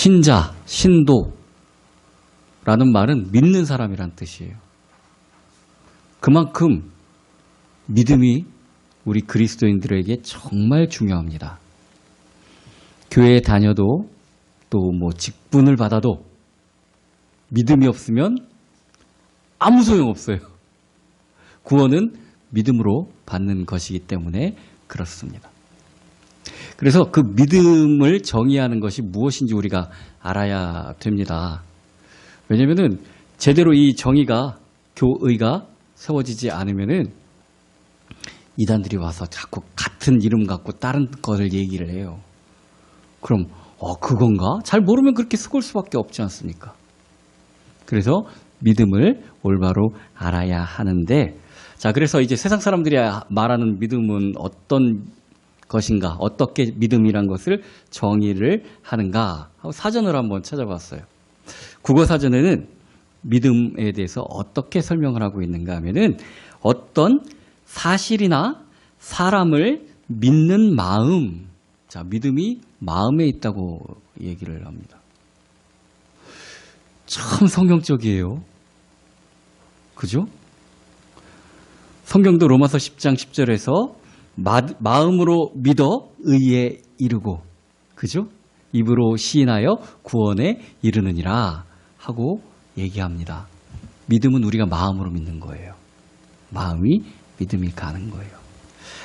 신자, 신도라는 말은 믿는 사람이란 뜻이에요. 그만큼 믿음이 우리 그리스도인들에게 정말 중요합니다. 교회에 다녀도 또 뭐 직분을 받아도 믿음이 없으면 아무 소용 없어요. 구원은 믿음으로 받는 것이기 때문에 그렇습니다. 그래서 그 믿음을 정의하는 것이 무엇인지 우리가 알아야 됩니다. 왜냐하면 제대로 이 정의가, 교의가 세워지지 않으면은 이단들이 와서 자꾸 같은 이름 갖고 다른 것을 얘기를 해요. 그럼 그건가? 잘 모르면 그렇게 속을 수밖에 없지 않습니까? 그래서 믿음을 올바로 알아야 하는데, 자, 그래서 이제 세상 사람들이 말하는 믿음은 어떤 것인가, 어떻게 믿음이란 것을 정의를 하는가 하고 사전을 한번 찾아봤어요. 국어사전에는 믿음에 대해서 어떻게 설명을 하고 있는가 하면은 어떤 사실이나 사람을 믿는 마음, 자, 믿음이 마음에 있다고 얘기를 합니다. 참 성경적이에요. 그죠? 성경도 로마서 10장 10절에서 마음으로 믿어 의에 이르고, 그죠? 입으로 시인하여 구원에 이르느니라 하고 얘기합니다. 믿음은 우리가 마음으로 믿는 거예요. 마음이 믿음이 가는 거예요.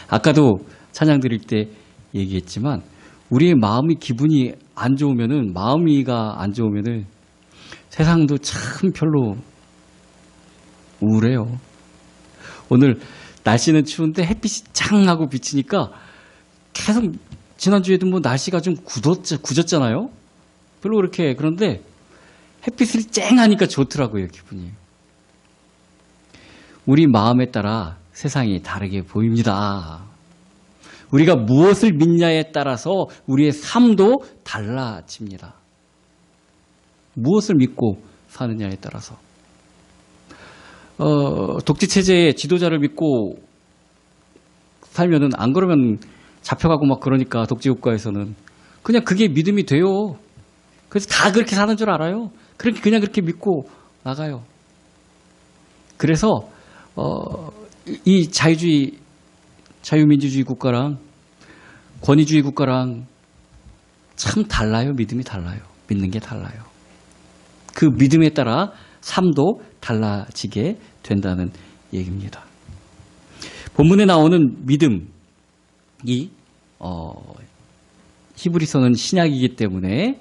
아까도 찬양 드릴 때 얘기했지만 우리의 마음이 기분이 안 좋으면은, 마음이가 안 좋으면은 세상도 참 별로 우울해요. 오늘 날씨는 추운데 햇빛이 짱 하고 비치니까 계속, 지난주에도 뭐 날씨가 좀 굳었잖아요. 별로 그렇게, 그런데 햇빛이 쨍 하니까 좋더라고요, 기분이. 우리 마음에 따라 세상이 다르게 보입니다. 우리가 무엇을 믿냐에 따라서 우리의 삶도 달라집니다. 무엇을 믿고 사느냐에 따라서. 독재체제의 지도자를 믿고 살면은, 안 그러면 잡혀가고 막 그러니까 독재국가에서는 그냥 그게 믿음이 돼요. 그래서 다 그렇게 사는 줄 알아요. 그냥 그렇게 믿고 나가요. 그래서 이 자유민주주의 국가랑 권위주의 국가랑 참 달라요. 믿음이 달라요. 믿는 게 달라요. 그 믿음에 따라 삶도 달라지게 된다는 얘기입니다. 본문에 나오는 믿음이 히브리서는 신약이기 때문에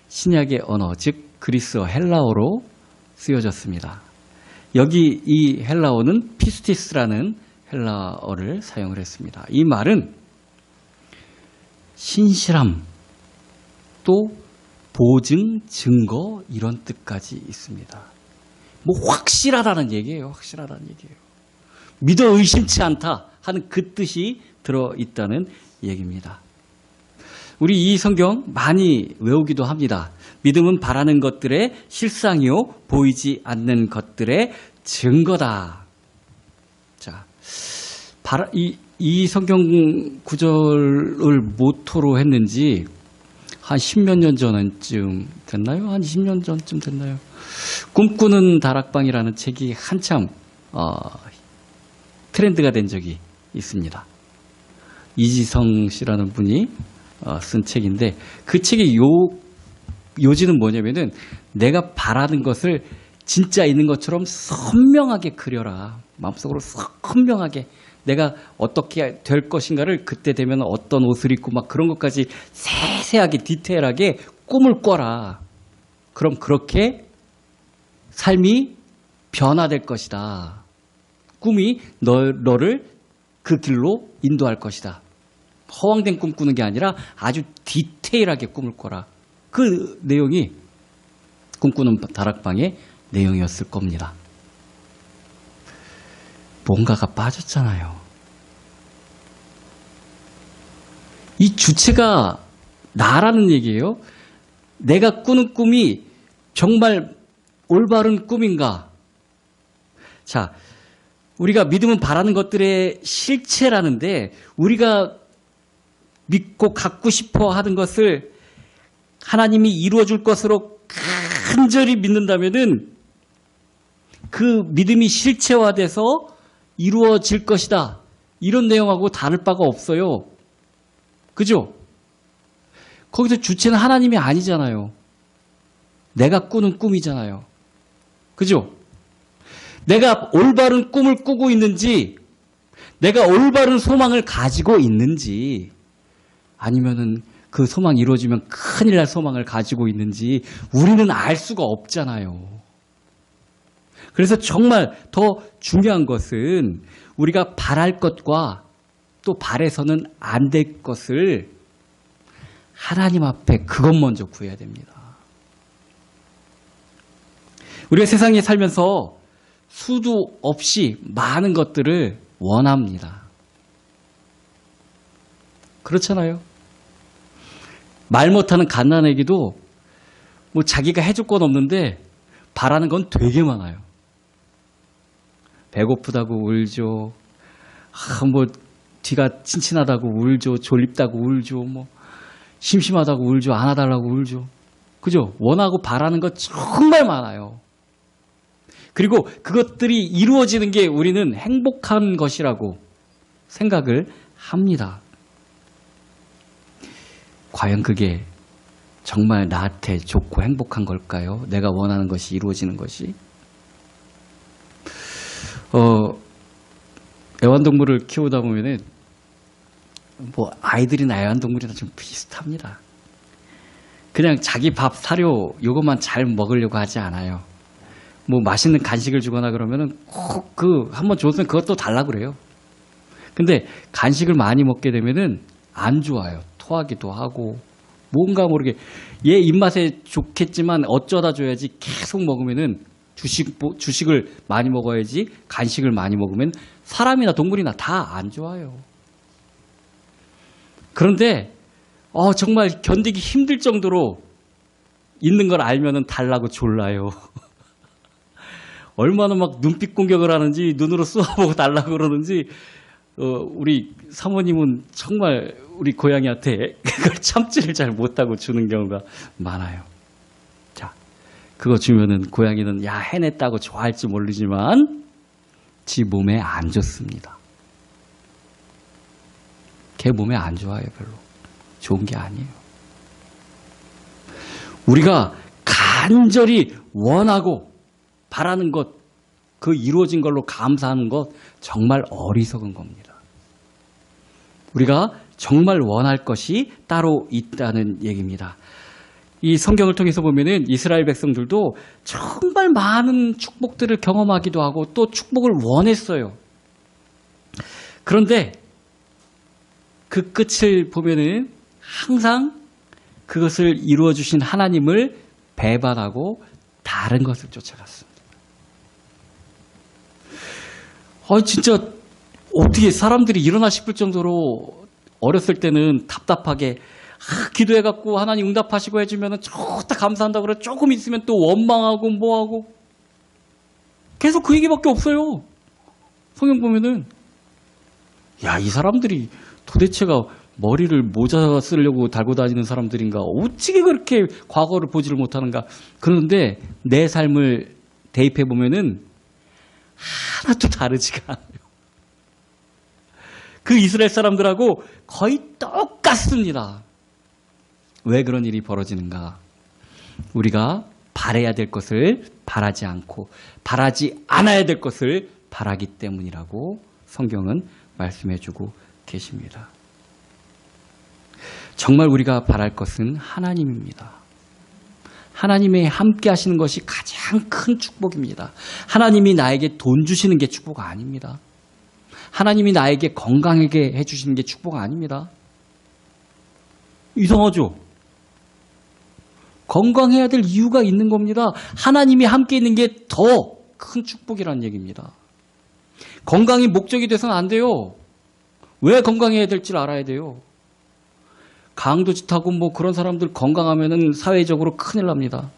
신약의 언어, 즉 그리스어 헬라어로 쓰여졌습니다. 여기 이 헬라어는 피스티스라는 헬라어를 사용을 했습니다. 이 말은 신실함, 또 보증, 증거, 이런 뜻까지 있습니다. 뭐 확실하다는 얘기예요. 확실하다는 얘기예요. 믿어 의심치 않다 하는 그 뜻이 들어있다는 얘기입니다. 우리 이 성경 많이 외우기도 합니다. 믿음은 바라는 것들의 실상이요, 보이지 않는 것들의 증거다. 자, 이 성경 구절을 모토로 했는지 한 10몇 년 전쯤 됐나요? 한 20년 전쯤 됐나요? 꿈꾸는 다락방이라는 책이 한참 트렌드가 된 적이 있습니다. 이지성 씨라는 분이 쓴 책인데, 그 책의 요지는 뭐냐면은 내가 바라는 것을 진짜 있는 것처럼 선명하게 그려라. 마음속으로 선명하게 내가 어떻게 될 것인가를, 그때 되면 어떤 옷을 입고 막 그런 것까지 세세하게 디테일하게 꿈을 꿔라. 그럼 그렇게 삶이 변화될 것이다. 꿈이 너를 그 길로 인도할 것이다. 허황된 꿈 꾸는 게 아니라 아주 디테일하게 꿈을 꿔라. 그 내용이 꿈꾸는 다락방의 내용이었을 겁니다. 뭔가가 빠졌잖아요. 이 주체가 나라는 얘기예요. 내가 꾸는 꿈이 정말 올바른 꿈인가? 자, 우리가 믿음은 바라는 것들의 실체라는데, 우리가 믿고 갖고 싶어 하는 것을 하나님이 이루어 줄 것으로 간절히 믿는다면은 그 믿음이 실체화돼서 이루어질 것이다. 이런 내용하고 다를 바가 없어요. 그죠? 거기서 주체는 하나님이 아니잖아요. 내가 꾸는 꿈이잖아요. 그죠? 내가 올바른 꿈을 꾸고 있는지, 내가 올바른 소망을 가지고 있는지, 아니면은 그 소망이 이루어지면 큰일 날 소망을 가지고 있는지 우리는 알 수가 없잖아요. 그래서 정말 더 중요한 것은 우리가 바랄 것과 또 바래서는 안 될 것을 하나님 앞에 그것 먼저 구해야 됩니다. 우리가 세상에 살면서 수도 없이 많은 것들을 원합니다. 그렇잖아요. 말 못하는 갓난아기도 뭐 자기가 해줄 건 없는데 바라는 건 되게 많아요. 배고프다고 울죠. 뭐 뒤가 친친하다고 울죠. 졸립다고 울죠. 뭐 심심하다고 울죠. 안아달라고 울죠. 그죠? 원하고 바라는 것 정말 많아요. 그리고 그것들이 이루어지는 게 우리는 행복한 것이라고 생각을 합니다. 과연 그게 정말 나한테 좋고 행복한 걸까요? 내가 원하는 것이 이루어지는 것이? 애완동물을 키우다 보면은 뭐 아이들이나 애완동물이나 좀 비슷합니다. 그냥 자기 밥 사료 요것만 잘 먹으려고 하지 않아요. 뭐 맛있는 간식을 주거나 그러면은 꼭 그 한번 줬으면 그것도 달라고 그래요. 근데 간식을 많이 먹게 되면은 안 좋아요. 토하기도 하고 뭔가 모르게 얘 입맛에 좋겠지만 어쩌다 줘야지 계속 먹으면은 주식을 많이 먹어야지 간식을 많이 먹으면 사람이나 동물이나 다 안 좋아요. 그런데 정말 견디기 힘들 정도로 있는 걸 알면은 달라고 졸라요. 얼마나 막 눈빛 공격을 하는지 눈으로 쏘아보고 달라고 그러는지 우리 사모님은 정말 우리 고양이한테 그걸 참지를 잘 못하고 주는 경우가 많아요. 자, 그거 주면은 고양이는 야 해냈다고 좋아할지 모르지만 지 몸에 안 좋습니다. 걔 몸에 안 좋아요. 별로 좋은 게 아니에요. 우리가 간절히 원하고 바라는 것, 그 이루어진 걸로 감사하는 것 정말 어리석은 겁니다. 우리가 정말 원할 것이 따로 있다는 얘기입니다. 이 성경을 통해서 보면은 이스라엘 백성들도 정말 많은 축복들을 경험하기도 하고 또 축복을 원했어요. 그런데 그 끝을 보면은 항상 그것을 이루어 주신 하나님을 배반하고 다른 것을 쫓아갔습니다. 진짜 어떻게 사람들이 일어나 싶을 정도로 어렸을 때는 답답하게 기도해갖고 하나님 응답하시고 해주면 좋다 감사한다고 그래. 조금 있으면 또 원망하고 뭐하고 계속 그 얘기밖에 없어요. 성경 보면은 야, 이 사람들이 도대체가 머리를 모자 쓰려고 달고 다니는 사람들인가 어찌게 그렇게 과거를 보지를 못하는가. 그런데 내 삶을 대입해 보면은 하나도 다르지가 않아요. 그 이스라엘 사람들하고 거의 똑같습니다. 왜 그런 일이 벌어지는가? 우리가 바라야 될 것을 바라지 않고 바라지 않아야 될 것을 바라기 때문이라고 성경은 말씀해주고 계십니다. 정말 우리가 바랄 것은 하나님입니다. 하나님의 함께 하시는 것이 가장 큰 축복입니다. 하나님이 나에게 돈 주시는 게 축복 아닙니다. 하나님이 나에게 건강하게 해주시는 게 축복 아닙니다. 이상하죠? 건강해야 될 이유가 있는 겁니다. 하나님이 함께 있는 게 더 큰 축복이라는 얘기입니다. 건강이 목적이 돼서는 안 돼요. 왜 건강해야 될지를 알아야 돼요. 강도 짓하고 뭐 그런 사람들 건강하면은 사회적으로 큰일 납니다.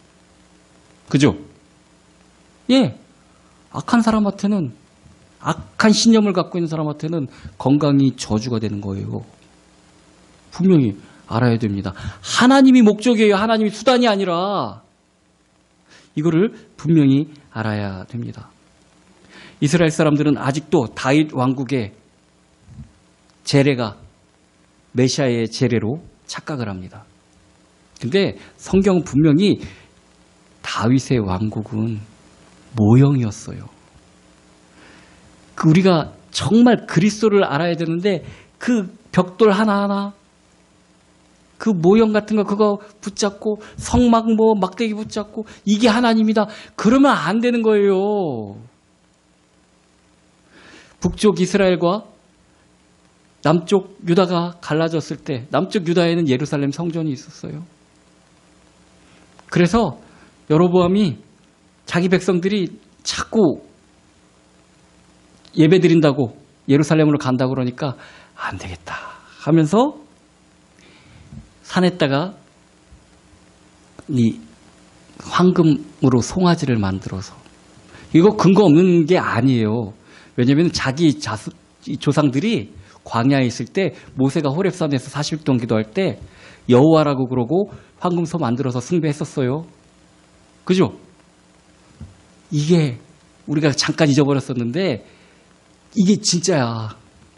그죠? 예. 악한 사람한테는, 악한 신념을 갖고 있는 사람한테는 건강이 저주가 되는 거예요. 분명히 알아야 됩니다. 하나님이 목적이에요. 하나님이 수단이 아니라. 이거를 분명히 알아야 됩니다. 이스라엘 사람들은 아직도 다윗 왕국의 제례가 메시아의 제례로 착각을 합니다. 근데 성경은 분명히 다윗의 왕국은 모형이었어요. 우리가 정말 그리스도를 알아야 되는데 그 벽돌 하나하나 그 모형 같은 거 그거 붙잡고 성막 뭐 막대기 붙잡고 이게 하나님이다. 그러면 안 되는 거예요. 북쪽 이스라엘과 남쪽 유다가 갈라졌을 때 남쪽 유다에는 예루살렘 성전이 있었어요. 그래서 여로보암이 자기 백성들이 자꾸 예배드린다고 예루살렘으로 간다고 그러니까 안 되겠다 하면서 산에다가 이 황금으로 송아지를 만들어서 이거 근거 없는 게 아니에요. 왜냐하면 자기 조상들이 광야에 있을 때 모세가 호렙산에서 40일 동안 기도할 때 여호와라고 그러고 황금소 만들어서 숭배했었어요. 그죠? 이게 우리가 잠깐 잊어버렸었는데 이게 진짜야.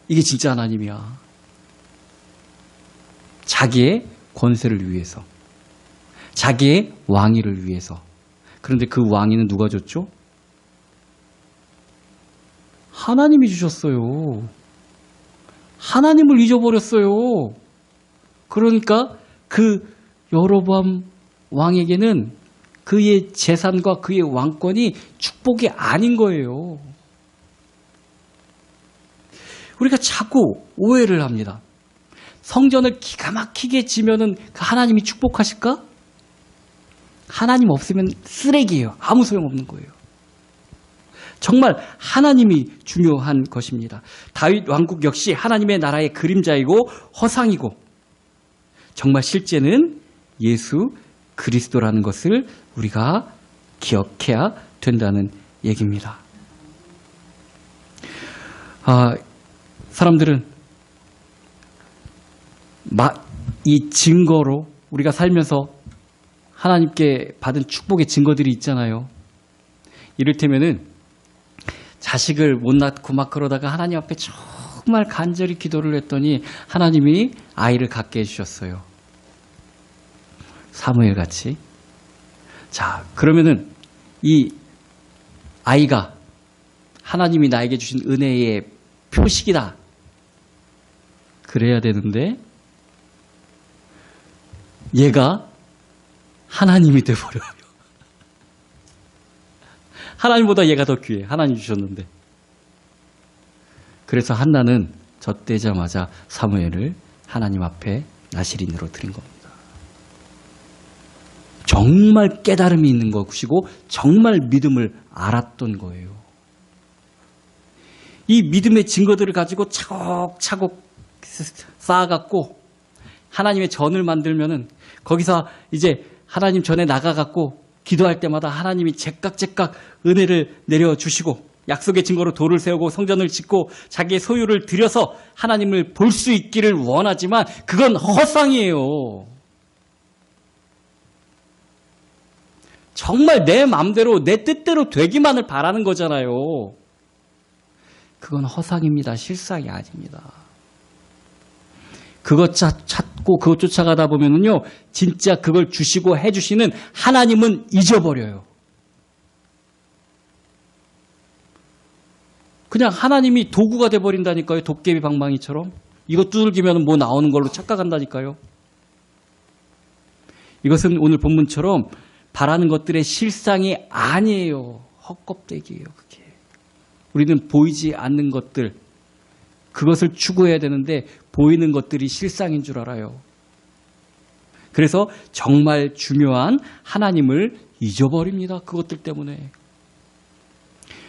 이게 진짜 하나님이야. 자기의 권세를 위해서. 자기의 왕위를 위해서. 그런데 그 왕위는 누가 줬죠? 하나님이 주셨어요. 하나님을 잊어버렸어요. 그러니까 그 여로보암 왕에게는 그의 재산과 그의 왕권이 축복이 아닌 거예요. 우리가 자꾸 오해를 합니다. 성전을 기가 막히게 지면은 그 하나님이 축복하실까? 하나님 없으면 쓰레기예요. 아무 소용없는 거예요. 정말 하나님이 중요한 것입니다. 다윗 왕국 역시 하나님의 나라의 그림자이고 허상이고 정말 실제는 예수 그리스도라는 것을 우리가 기억해야 된다는 얘기입니다. 사람들은 이 증거로 우리가 살면서 하나님께 받은 축복의 증거들이 있잖아요. 이를테면은 자식을 못 낳고 막 그러다가 하나님 앞에 정말 간절히 기도를 했더니 하나님이 아이를 갖게 해주셨어요. 사무엘 같이. 자, 그러면은 이 아이가 하나님이 나에게 주신 은혜의 표식이다. 그래야 되는데 얘가 하나님이 돼버려요. 하나님보다 얘가 더 귀해. 하나님 주셨는데. 그래서 한나는 젖되자마자 사무엘을 하나님 앞에 나실인으로 드린 겁니다. 정말 깨달음이 있는 것이고 정말 믿음을 알았던 거예요. 이 믿음의 증거들을 가지고 차곡차곡 쌓아갖고 하나님의 전을 만들면은 거기서 이제 하나님 전에 나가갖고 기도할 때마다 하나님이 제깍제깍 은혜를 내려주시고 약속의 증거로 돌을 세우고 성전을 짓고 자기의 소유를 들여서 하나님을 볼 수 있기를 원하지만 그건 허상이에요. 정말 내 마음대로 내 뜻대로 되기만을 바라는 거잖아요. 그건 허상입니다. 실상이 아닙니다. 그것 찾고 그것 쫓아가다 보면은요, 진짜 그걸 주시고 해주시는 하나님은 잊어버려요. 그냥 하나님이 도구가 돼버린다니까요. 도깨비 방망이처럼. 이거 두들기면 뭐 나오는 걸로 착각한다니까요. 이것은 오늘 본문처럼 바라는 것들의 실상이 아니에요. 헛껍데기예요. 그게. 우리는 보이지 않는 것들, 그것을 추구해야 되는데 보이는 것들이 실상인 줄 알아요. 그래서 정말 중요한 하나님을 잊어버립니다. 그것들 때문에.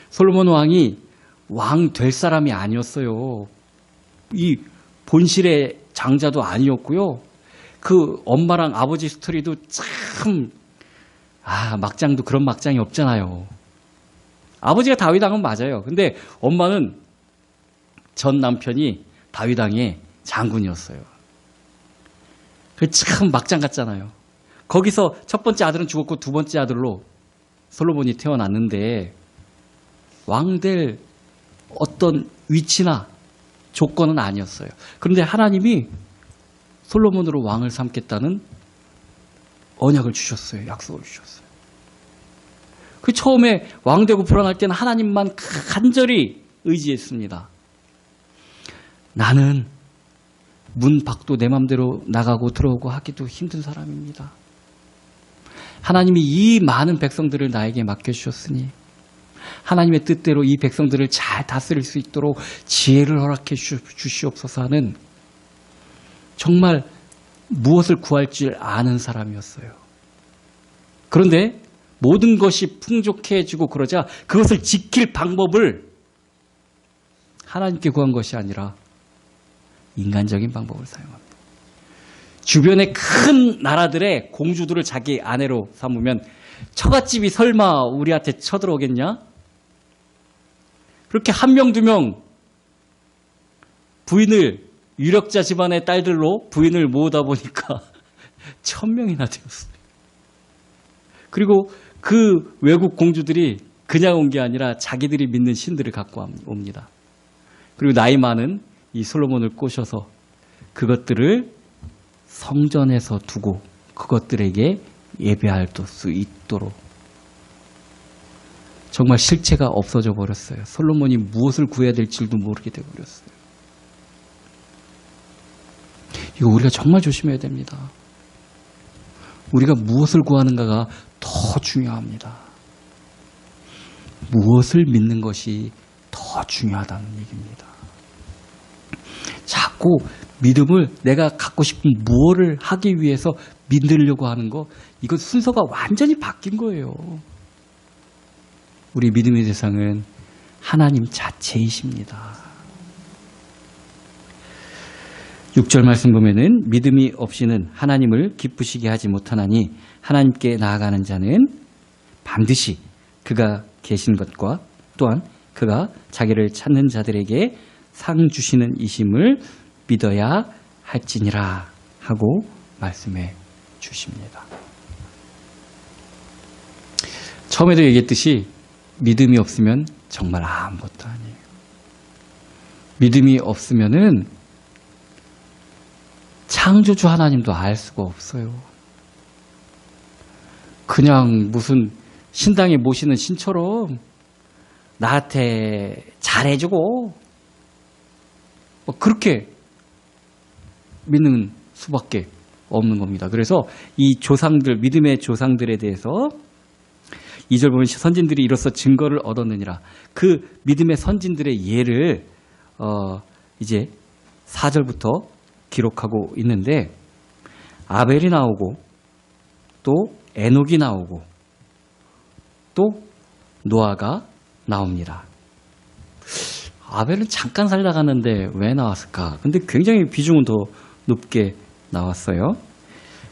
솔로몬 왕이 왕 될 사람이 아니었어요. 이 본실의 장자도 아니었고요. 그 엄마랑 아버지 스토리도 참 막장도 그런 막장이 없잖아요. 아버지가 다윗 왕은 맞아요. 근데 엄마는 전 남편이 다윗 왕의 장군이었어요. 그 참 막장 같잖아요. 거기서 첫 번째 아들은 죽었고 두 번째 아들로 솔로몬이 태어났는데 왕 될 어떤 위치나 조건은 아니었어요. 그런데 하나님이 솔로몬으로 왕을 삼겠다는 언약을 주셨어요. 약속을 주셨어요. 그 처음에 왕 되고 불안할 때는 하나님만 간절히 의지했습니다. 나는 문 밖도 내 맘대로 나가고 들어오고 하기도 힘든 사람입니다. 하나님이 이 많은 백성들을 나에게 맡겨주셨으니 하나님의 뜻대로 이 백성들을 잘 다스릴 수 있도록 지혜를 허락해 주시옵소서 하는 정말 무엇을 구할 줄 아는 사람이었어요. 그런데 모든 것이 풍족해지고 그러자 그것을 지킬 방법을 하나님께 구한 것이 아니라 인간적인 방법을 사용합니다. 주변의 큰 나라들의 공주들을 자기 아내로 삼으면 처갓집이 설마 우리한테 쳐들어오겠냐? 그렇게 한 명, 두 명 부인을 유력자 집안의 딸들로 부인을 모으다 보니까 1000명이나 되었어요. 그리고 그 외국 공주들이 그냥 온 게 아니라 자기들이 믿는 신들을 갖고 옵니다. 그리고 나이 많은 이 솔로몬을 꼬셔서 그것들을 성전에서 두고 그것들에게 예배할 수 있도록 정말 실체가 없어져 버렸어요. 솔로몬이 무엇을 구해야 될지도 모르게 되어버렸어요. 이거 우리가 정말 조심해야 됩니다. 우리가 무엇을 구하는가가 더 중요합니다. 무엇을 믿는 것이 더 중요하다는 얘기입니다. 자꾸 믿음을 내가 갖고 싶은 무엇을 하기 위해서 믿으려고 하는 거, 이건 순서가 완전히 바뀐 거예요. 우리 믿음의 대상은 하나님 자체이십니다. 6절 말씀 보면은 믿음이 없이는 하나님을 기쁘시게 하지 못하나니 하나님께 나아가는 자는 반드시 그가 계신 것과 또한 그가 자기를 찾는 자들에게 상 주시는 이심을 믿어야 할지니라 하고 말씀해 주십니다. 처음에도 얘기했듯이 믿음이 없으면 정말 아무것도 아니에요. 믿음이 없으면은 창조주 하나님도 알 수가 없어요. 그냥 무슨 신당에 모시는 신처럼 나한테 잘해주고 그렇게 믿는 수밖에 없는 겁니다. 그래서 이 조상들, 믿음의 조상들에 대해서 2절 보면 선진들이 이로써 증거를 얻었느니라. 그 믿음의 선진들의 예를 이제 4절부터 기록하고 있는데 아벨이 나오고 또 에녹이 나오고 또 노아가 나옵니다. 아벨은 잠깐 살다 갔는데 왜 나왔을까? 근데 굉장히 비중은 더 높게 나왔어요.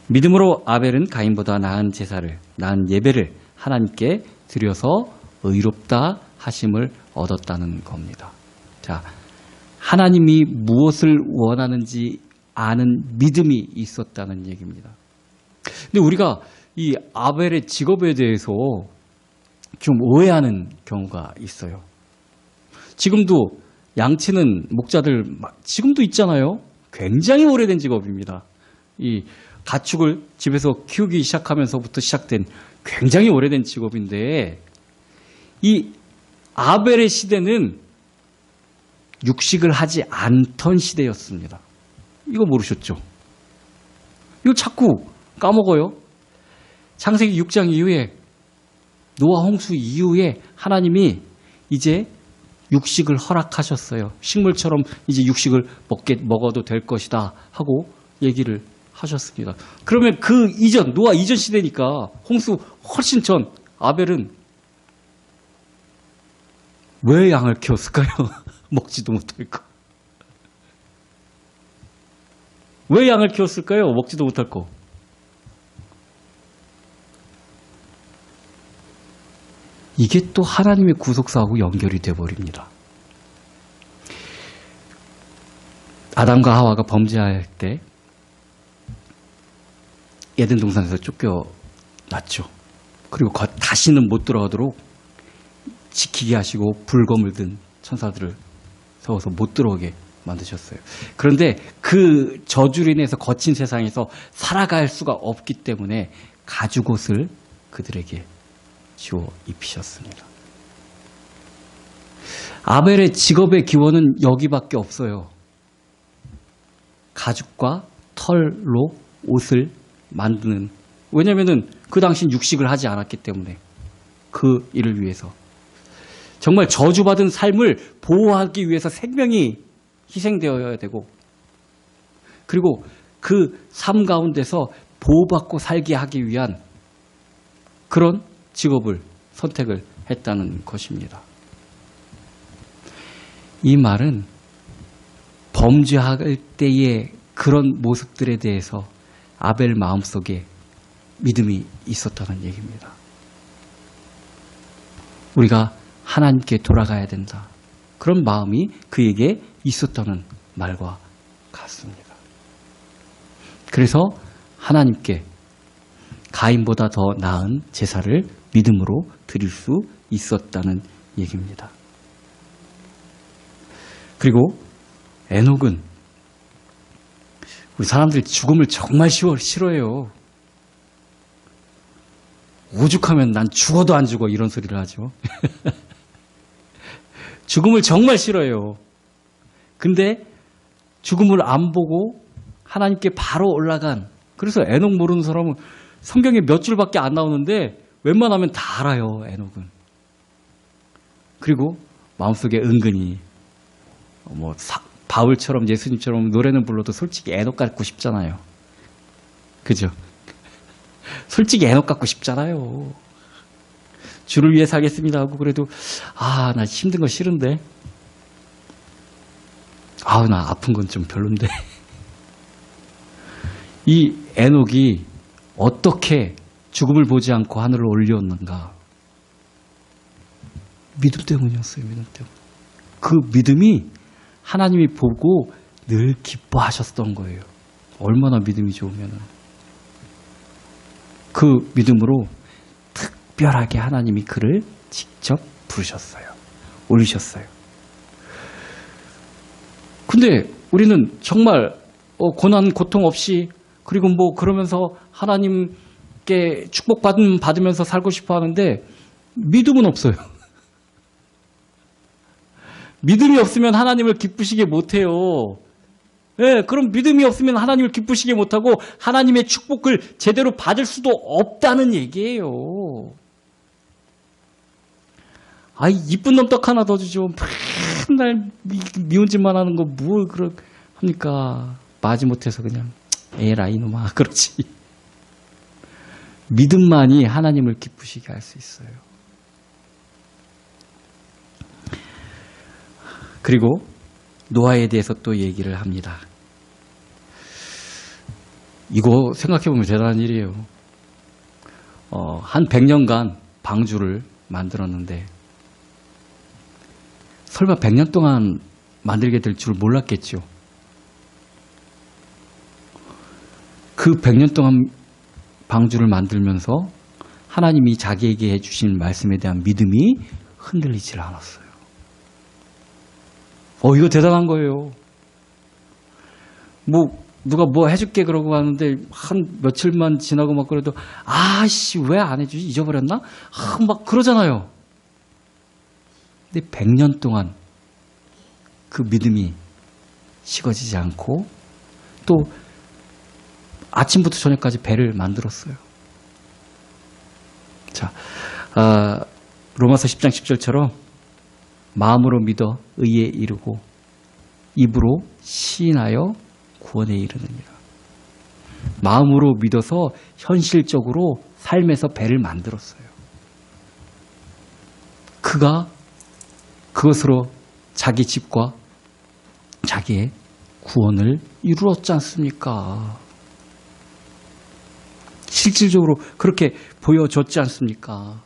믿음으로 아벨은 가인보다 나은 제사를, 나은 예배를 하나님께 드려서 의롭다 하심을 얻었다는 겁니다. 자, 하나님이 무엇을 원하는지 아는 믿음이 있었다는 얘기입니다. 근데 우리가 이 아벨의 직업에 대해서 좀 오해하는 경우가 있어요. 지금도 양치는 목자들 지금도 있잖아요. 굉장히 오래된 직업입니다. 이 가축을 집에서 키우기 시작하면서부터 시작된 굉장히 오래된 직업인데 이 아벨의 시대는 육식을 하지 않던 시대였습니다. 이거 모르셨죠? 이거 자꾸 까먹어요. 창세기 6장 이후에 노아 홍수 이후에 하나님이 이제 육식을 허락하셨어요. 식물처럼 이제 육식을 먹어도 될 것이다 하고 얘기를 하셨습니다. 그러면 그 이전, 노아 이전 시대니까 홍수 훨씬 전 아벨은 왜 양을 키웠을까요? 먹지도 못할 거. 왜 양을 키웠을까요? 먹지도 못할 거. 이게 또 하나님의 구속사하고 연결이 되어버립니다. 아담과 하와가 범죄할 때 에덴 동산에서 쫓겨났죠. 그리고 다시는 못 들어가도록 지키게 하시고 불검을 든 천사들을 세워서 못 들어오게 만드셨어요. 그런데 그 저주로 인해서 거친 세상에서 살아갈 수가 없기 때문에 가죽옷을 그들에게 지워 입히셨습니다. 아벨의 직업의 기원은 여기밖에 없어요. 가죽과 털로 옷을 만드는, 왜냐하면 그 당시엔 육식을 하지 않았기 때문에 그 일을 위해서 정말 저주받은 삶을 보호하기 위해서 생명이 희생되어야 되고, 그리고 그 삶 가운데서 보호받고 살게 하기 위한 그런 직업을 선택을 했다는 것입니다. 이 말은 범죄할 때의 그런 모습들에 대해서 아벨 마음속에 믿음이 있었다는 얘기입니다. 우리가 하나님께 돌아가야 된다, 그런 마음이 그에게 있었다는 말과 같습니다. 그래서 하나님께 가인보다 더 나은 제사를 믿음으로 드릴 수 있었다는 얘기입니다. 그리고 에녹은, 우리 사람들이 죽음을 정말 싫어해요. 오죽하면 난 죽어도 안 죽어, 이런 소리를 하죠. 죽음을 정말 싫어해요. 근데 죽음을 안 보고 하나님께 바로 올라간, 그래서 에녹 모르는 사람은 성경에 몇 줄밖에 안 나오는데 웬만하면 다 알아요, 에녹은. 그리고 마음속에 은근히 바울처럼 예수님처럼 노래는 불러도 솔직히 에녹 같고 싶잖아요. 그죠? 솔직히 에녹 같고 싶잖아요. 주를 위해 살겠습니다 하고 그래도 나 힘든 거 싫은데, 나 아픈 건 좀 별론데. 이 에녹이 어떻게 죽음을 보지 않고 하늘을 올렸는가? 믿음 때문이었어요. 믿음 때문. 그 믿음이 하나님이 보고 늘 기뻐하셨던 거예요. 얼마나 믿음이 좋으면은. 그 믿음으로 특별하게 하나님이 그를 직접 부르셨어요. 올리셨어요. 근데 우리는 정말 고난, 고통 없이, 그리고 그러면서 하나님께 축복받으면서 살고 싶어 하는데 믿음은 없어요. 믿음이 없으면 하나님을 기쁘시게 못해요. 네, 그럼 믿음이 없으면 하나님을 기쁘시게 못하고 하나님의 축복을 제대로 받을 수도 없다는 얘기예요. 이쁜 놈떡 하나 더 주죠. 맨날 미운 짓만 하는 거 뭘 합니까? 마지못해서 그냥 에라 이놈아, 그렇지. 믿음만이 하나님을 기쁘시게 할 수 있어요. 그리고 노아에 대해서 또 얘기를 합니다. 이거 생각해보면 대단한 일이에요. 한 100년간 방주를 만들었는데 설마 100년 동안 만들게 될 줄 몰랐겠죠. 그 100년 동안 방주를 만들면서 하나님이 자기에게 해주신 말씀에 대한 믿음이 흔들리질 않았어요. 이거 대단한 거예요. 누가 해줄게 그러고 하는데 한 며칠만 지나고 막 그래도 왜 안 해주지? 잊어버렸나? 막 그러잖아요. 근데 100년 동안 그 믿음이 식어지지 않고 또 아침부터 저녁까지 배를 만들었어요. 자, 로마서 10장 10절처럼 마음으로 믿어 의에 이르고 입으로 시인하여 구원에 이르느니라. 마음으로 믿어서 현실적으로 삶에서 배를 만들었어요. 그가 그것으로 자기 집과 자기의 구원을 이루었지 않습니까? 실질적으로 그렇게 보여줬지 않습니까?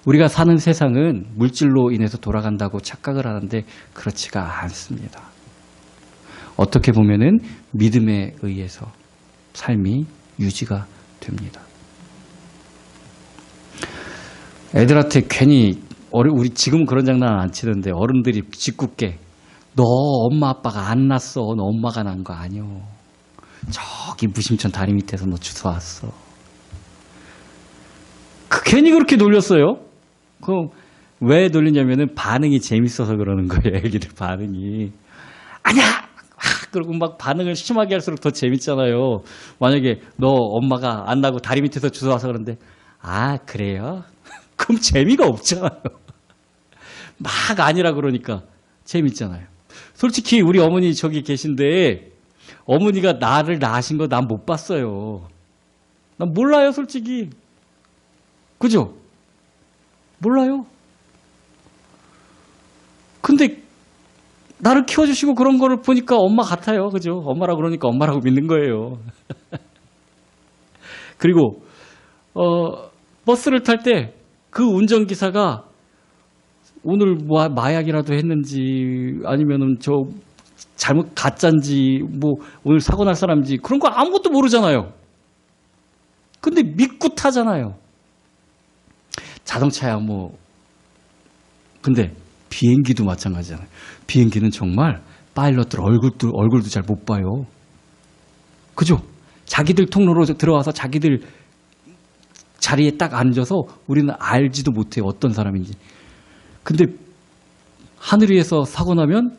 우리가 사는 세상은 물질로 인해서 돌아간다고 착각을 하는데 그렇지가 않습니다. 어떻게 보면은 믿음에 의해서 삶이 유지가 됩니다. 애들한테 괜히 우리 지금은 그런 장난 안 치는데 어른들이 짓궂게 너 엄마 아빠가 안 낳았어. 너 엄마가 낳은 거 아니오. 저기 무심천 다리 밑에서 너 주워왔어. 괜히 그렇게 놀렸어요. 그럼 왜 놀리냐면은 반응이 재밌어서 그러는 거예요. 애기들 반응이. 아니야! 그러고 막 반응을 심하게 할수록 더 재밌잖아요. 만약에 너 엄마가 안 나고 다리 밑에서 주워와서 그러는데 아 그래요? 그럼 재미가 없잖아요. 막 아니라 그러니까 재밌잖아요. 솔직히 우리 어머니 저기 계신데 어머니가 나를 낳으신 거 난 못 봤어요. 난 몰라요 솔직히. 그죠? 몰라요. 근데 나를 키워주시고 그런 거를 보니까 엄마 같아요. 그죠? 엄마라고 그러니까 엄마라고 믿는 거예요. 그리고 버스를 탈 때 그 운전기사가 오늘 뭐 마약이라도 했는지 아니면은 저 잘못 가짜인지 뭐 오늘 사고 날 사람인지 그런 거 아무것도 모르잖아요. 근데 믿고 타잖아요. 자동차야 뭐. 근데 비행기도 마찬가지잖아요. 비행기는 정말 파일럿들 얼굴도 잘 못 봐요. 그죠? 자기들 통로로 들어와서 자기들 자리에 딱 앉아서 우리는 알지도 못해요. 어떤 사람인지. 근데 하늘 위에서 사고 나면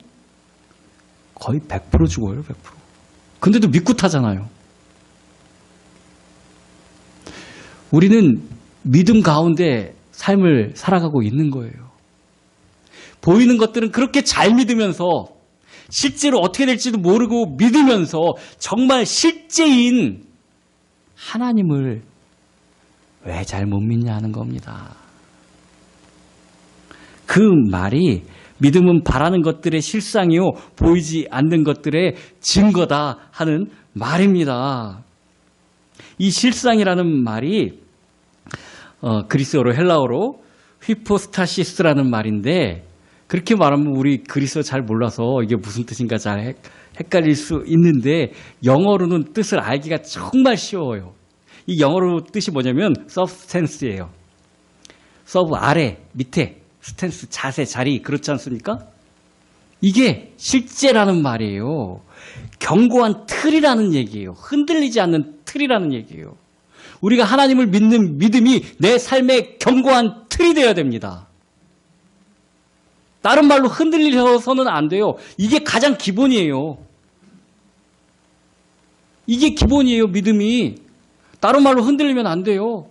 거의 100% 죽어요. 100%. 근데도 믿고 타잖아요. 우리는 믿음 가운데 삶을 살아가고 있는 거예요. 보이는 것들은 그렇게 잘 믿으면서 실제로 어떻게 될지도 모르고 믿으면서 정말 실제인 하나님을 왜 잘 못 믿냐 하는 겁니다. 그 말이 믿음은 바라는 것들의 실상이요 보이지 않는 것들의 증거다 하는 말입니다. 이 실상이라는 말이 그리스어로 헬라어로 휘포스타시스라는 말인데 그렇게 말하면 우리 그리스어 잘 몰라서 이게 무슨 뜻인가 잘 헷갈릴 수 있는데 영어로는 뜻을 알기가 정말 쉬워요. 이 영어로 뜻이 뭐냐면 substance예요. sub 아래, 밑에, 스탠스 자세, 자리 그렇지 않습니까? 이게 실제라는 말이에요. 견고한 틀이라는 얘기예요. 흔들리지 않는 틀이라는 얘기예요. 우리가 하나님을 믿는 믿음이 내 삶의 견고한 틀이 되어야 됩니다. 다른 말로 흔들려서는 안 돼요. 이게 가장 기본이에요. 이게 기본이에요, 믿음이. 다른 말로 흔들리면 안 돼요.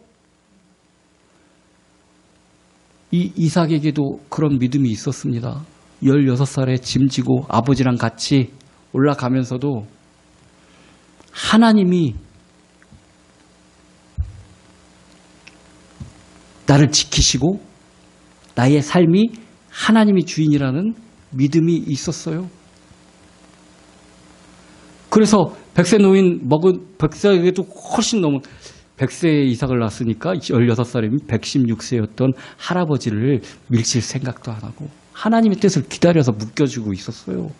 이 이삭에게도 그런 믿음이 있었습니다. 16살에 짐 지고 아버지랑 같이 올라가면서도 하나님이 나를 지키시고 나의 삶이 하나님이 주인이라는 믿음이 있었어요. 그래서 100세 노인 먹은 100세에게도 훨씬 넘은 100세에 이삭을 낳았으니까 16살이면 116세였던 할아버지를 밀칠 생각도 안 하고 하나님의 뜻을 기다려서 묶여주고 있었어요.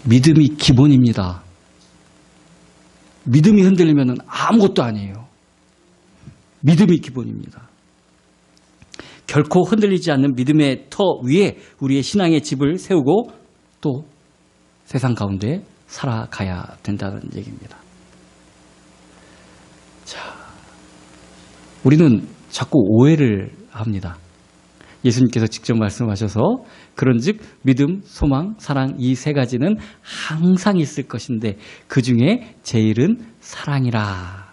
믿음이 기본입니다. 믿음이 흔들리면 아무것도 아니에요. 믿음이 기본입니다. 결코 흔들리지 않는 믿음의 터 위에 우리의 신앙의 집을 세우고 또 세상 가운데 살아가야 된다는 얘기입니다. 자, 우리는 자꾸 오해를 합니다. 예수님께서 직접 말씀하셔서 그런즉 믿음, 소망, 사랑 이 세 가지는 항상 있을 것인데 그 중에 제일은 사랑이라.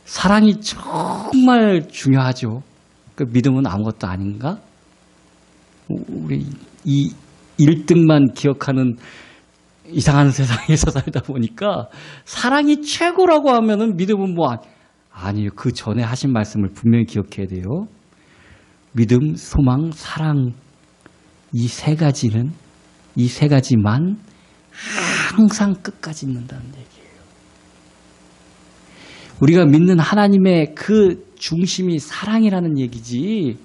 사랑이 정말 중요하죠. 그 믿음은 아무것도 아닌가? 우리 이 1등만 기억하는 이상한 세상에서 살다 보니까 사랑이 최고라고 하면은 믿음은 뭐 아니에요. 그 전에 하신 말씀을 분명히 기억해야 돼요. 믿음, 소망, 사랑 이 세 가지는 이 세 가지만 항상 끝까지 있는다는 얘기예요. 우리가 믿는 하나님의 그 중심이 사랑이라는 얘기지.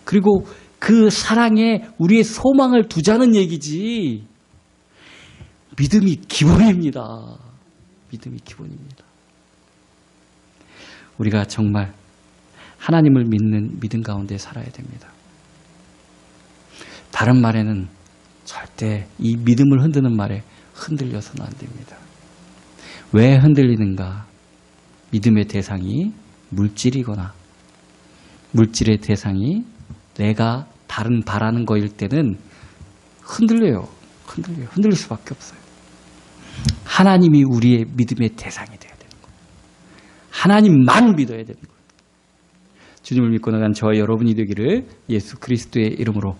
그리고 그 사랑에 우리의 소망을 두자는 얘기지. 믿음이 기본입니다. 믿음이 기본입니다. 우리가 정말 하나님을 믿는 믿음 가운데 살아야 됩니다. 다른 말에는 절대 이 믿음을 흔드는 말에 흔들려서는 안 됩니다. 왜 흔들리는가? 믿음의 대상이 물질이거나 물질의 대상이 내가 다른 바라는 거일 때는 흔들려요. 흔들릴 수밖에 없어요. 하나님이 우리의 믿음의 대상이 되어야 되는 거예요. 하나님만 믿어야 되는 거예요. 주님을 믿고 나간 저와 여러분이 되기를 예수 그리스도의 이름으로